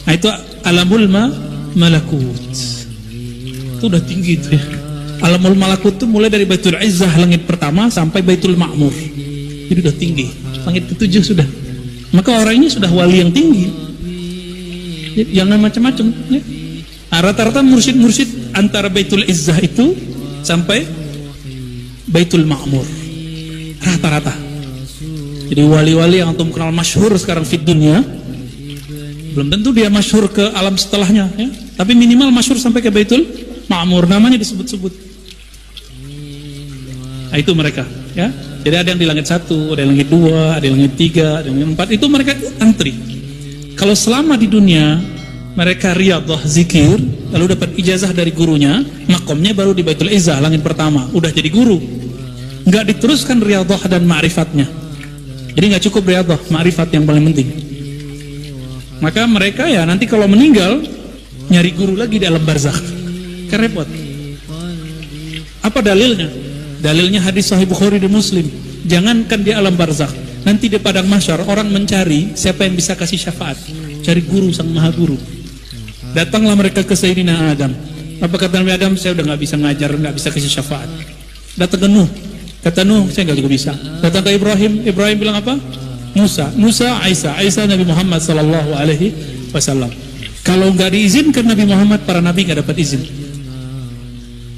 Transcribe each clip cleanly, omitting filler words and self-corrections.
Nah, itu alamul malakut. Itu udah tinggi itu ya. Alamul malakut itu mulai dari Baitul Izzah langit pertama sampai Baitul Ma'mur. Jadi udah tinggi. Langit ketujuh sudah. Maka orang ini sudah wali yang tinggi. Jangan macam-macam ya. Nah, rata-rata mursyid-mursyid antara Baitul Izzah itu sampai Baitul Ma'mur. Rata-rata. Jadi wali-wali yang antum kenal masyhur sekarang di dunia, belum tentu dia masyhur ke alam setelahnya ya. Tapi minimal masyhur sampai ke Baitul Ma'mur, namanya disebut-sebut. Nah, itu mereka ya. Jadi ada yang di langit 1, ada yang langit 2, ada yang langit 3, ada yang langit 4. Itu mereka antri. Kalau selama di dunia mereka riyadhah zikir, lalu dapat ijazah dari gurunya, makomnya baru di Baitul Izzah langit pertama, udah jadi guru. Enggak diteruskan riyadhah dan ma'rifatnya. Jadi enggak cukup riyadhah, ma'rifat yang paling penting. Maka mereka ya nanti kalau meninggal nyari guru lagi di alam barzakh. Kan repot. Apa dalilnya? Dalilnya hadis Sahih Bukhari dan Muslim. Jangankan di alam barzakh, nanti di padang mahsyar orang mencari siapa yang bisa kasih syafaat, cari guru sang maha guru. Datanglah mereka ke Sayyidina Adam. Apa kata Nabi Adam? Saya udah nggak bisa ngajar, nggak bisa kasih syafaat. Datang ke Nuh. Kata Nuh, saya nggak juga bisa. Datang ke Ibrahim. Ibrahim bilang apa? Musa, Isa Nabi Muhammad sallallahu alaihi wasallam. Kalau nggak diizinkan Nabi Muhammad, para nabi nggak dapat izin.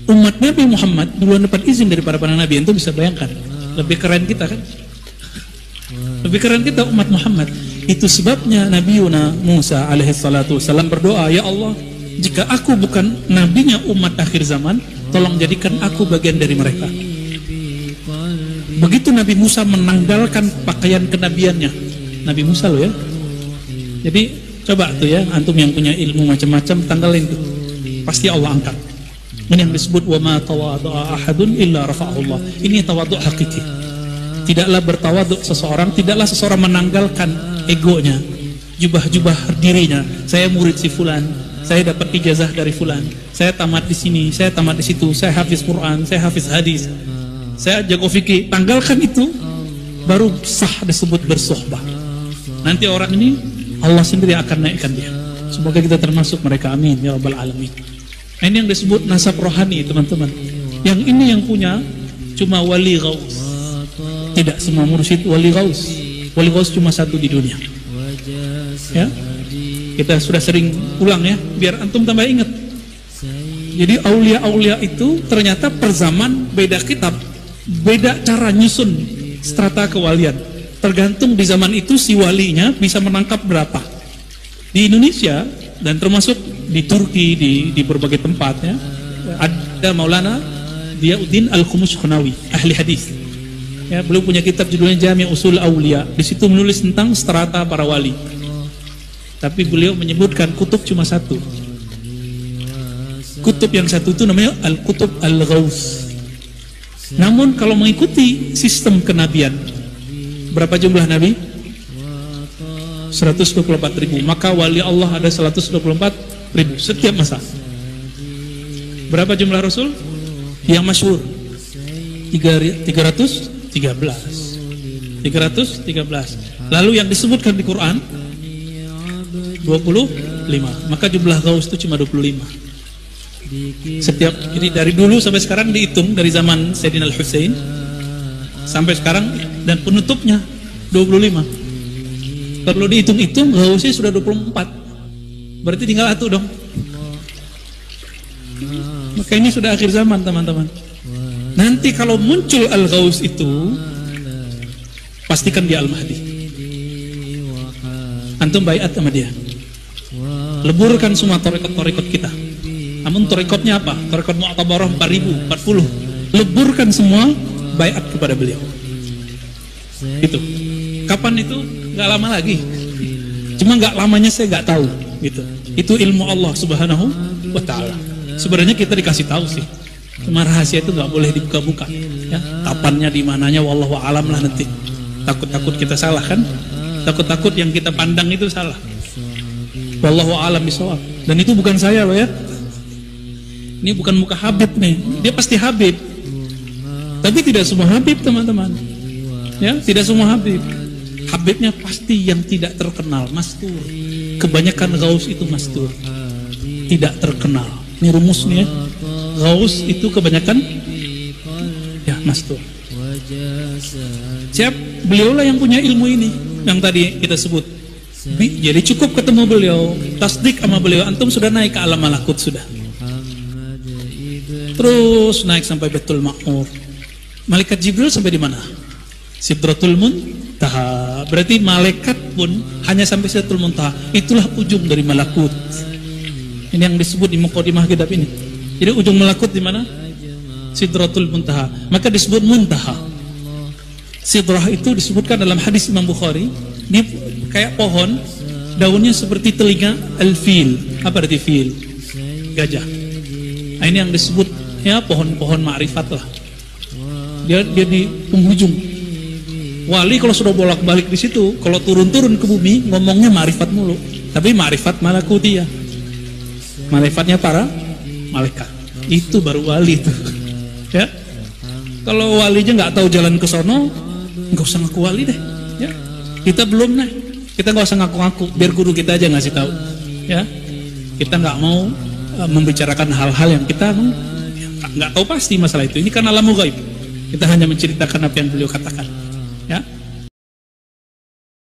Umat Nabi Muhammad duluan dapat izin daripada para nabi. Itu bisa bayangkan. Lebih keren kita kan? Lebih keren kita umat Muhammad. Itu sebabnya Nabi Yuna Musa alaihi salatu wasallam berdoa, ya Allah, jika aku bukan nabinya umat akhir zaman, tolong jadikan aku bagian dari mereka. Begitu Nabi Musa menanggalkan pakaian kenabiannya. Nabi Musa loh ya. Jadi coba tuh ya, antum yang punya ilmu macam-macam, tanggalin tuh. Pasti Allah angkat. Ini yang disebut wa ma tawadha'a ahadun illa rafa'ahullah. Ini tawadhu hakiki. Tidaklah bertawadhu seseorang, tidaklah seseorang menanggalkan egonya, jubah-jubah dirinya. Saya murid si fulan, saya dapat ijazah dari fulan, saya tamat di sini, saya tamat di situ, saya hafiz Quran, saya hafiz hadis, saya jago fikih. Tanggalkan itu, baru sah disebut bersohbah. Nanti orang ini Allah sendiri akan naikkan dia. Semoga kita termasuk mereka, amin ya rabbal alamin. Nah, ini yang disebut nasab rohani teman-teman. Yang ini yang punya cuma wali ghaus. Tidak semua mursyid wali ghaus. Wali ghaus cuma satu di dunia. Ya, kita sudah sering ulang ya, biar antum tambah ingat. Jadi aulia-aulia itu ternyata per zaman beda kitab, beda cara nyusun strata kewalian. Tergantung di zaman itu si walinya bisa menangkap berapa. Di Indonesia dan termasuk di Turki, di berbagai tempat ya, ada Maulana Diyauddin Al-Khumushkhonawi, ahli hadis. Ya, beliau punya kitab judulnya Jami' Usul Aulia. Di situ menulis tentang strata para wali. Tapi beliau menyebutkan kutub cuma satu. Kutub yang satu itu namanya Al-Kutub Al-Ghaus. Namun kalau mengikuti sistem kenabian, berapa jumlah nabi? 124.000. Maka wali Allah ada 124.000 setiap masa. Berapa jumlah rasul? Yang masyhur 313. Lalu yang disebutkan di Quran 25. Maka jumlah gaus itu cuma 25. Setiap, jadi dari dulu sampai sekarang dihitung dari zaman Sayyidina Al-Husain sampai sekarang, dan penutupnya 25. Kalau dihitung-hitung gausnya sudah 24. Berarti tinggal satu dong. Maka ini sudah akhir zaman teman-teman. Nanti kalau muncul Al-Ghaus itu, pastikan dia Al-Mahdi. Antum baiat sama dia. Leburkan semua torikot-torikot kita. Namun torikotnya apa? Torikot Mu'tabarah 4040. Leburkan semua, baiat kepada beliau. Itu. Kapan itu? Gak lama lagi. Cuma gak lamanya saya gak tahu. Gitu. Itu ilmu Allah Subhanahu wa Ta'ala. Sebenarnya kita dikasih tahu sih. Cuma rahasia itu nggak boleh dibuka-buka. Ya, kapannya, di mananya, wallahu alam lah nanti. Takut-takut kita salah kan? Takut-takut yang kita pandang itu salah. Wallahu alam bisawab. Dan itu bukan saya loh ya. Ini bukan muka Habib nih, dia pasti Habib. Tapi tidak semua Habib teman-teman. Ya, tidak semua Habib. Habibnya pasti yang tidak terkenal, mastur. Kebanyakan gaus itu mastur, tidak terkenal. Ini rumus nih ya. Gaus itu kebanyakan ya mastur. Siap, beliaulah yang punya ilmu ini yang tadi kita sebut. Jadi cukup ketemu beliau, tasdik sama beliau, antum sudah naik ke alam malakut sudah. Terus naik sampai Baitul Ma'mur. Malaikat Jibril sampai di mana? Sidratul Muntaha. Berarti malaikat pun hanya sampai Sidratul Muntaha. Itulah ujung dari malakut. Ini yang disebut di Muqaddimah kitab ini. Jadi ujung malakut di mana? Sidratul Muntaha. Maka disebut Muntaha. Sidrah itu disebutkan dalam hadis Imam Bukhari. Dia kayak pohon, daunnya seperti telinga al-fil. Apa arti fil? Gajah. Nah, ini yang disebut ya pohon-pohon ma'rifat lah. Dia di penghujung. Wali kalau sudah bolak-balik di situ, kalau turun-turun ke bumi ngomongnya ma'rifat mulu. Tapi ma'rifat malakutiyah. Ma'rifatnya para malaikat. Itu baru wali tuh. Ya. Kalau walinya nggak tahu jalan ke sono, nggak usah ngaku wali deh. Ya. Kita belum naik. Kita nggak usah ngaku-ngaku. Biar guru kita aja ngasih tahu. Ya. Kita nggak mau membicarakan hal-hal yang kita nggak tahu pasti masalah itu. Ini kan alam ghaib. Kita hanya menceritakan apa yang beliau katakan. Ya.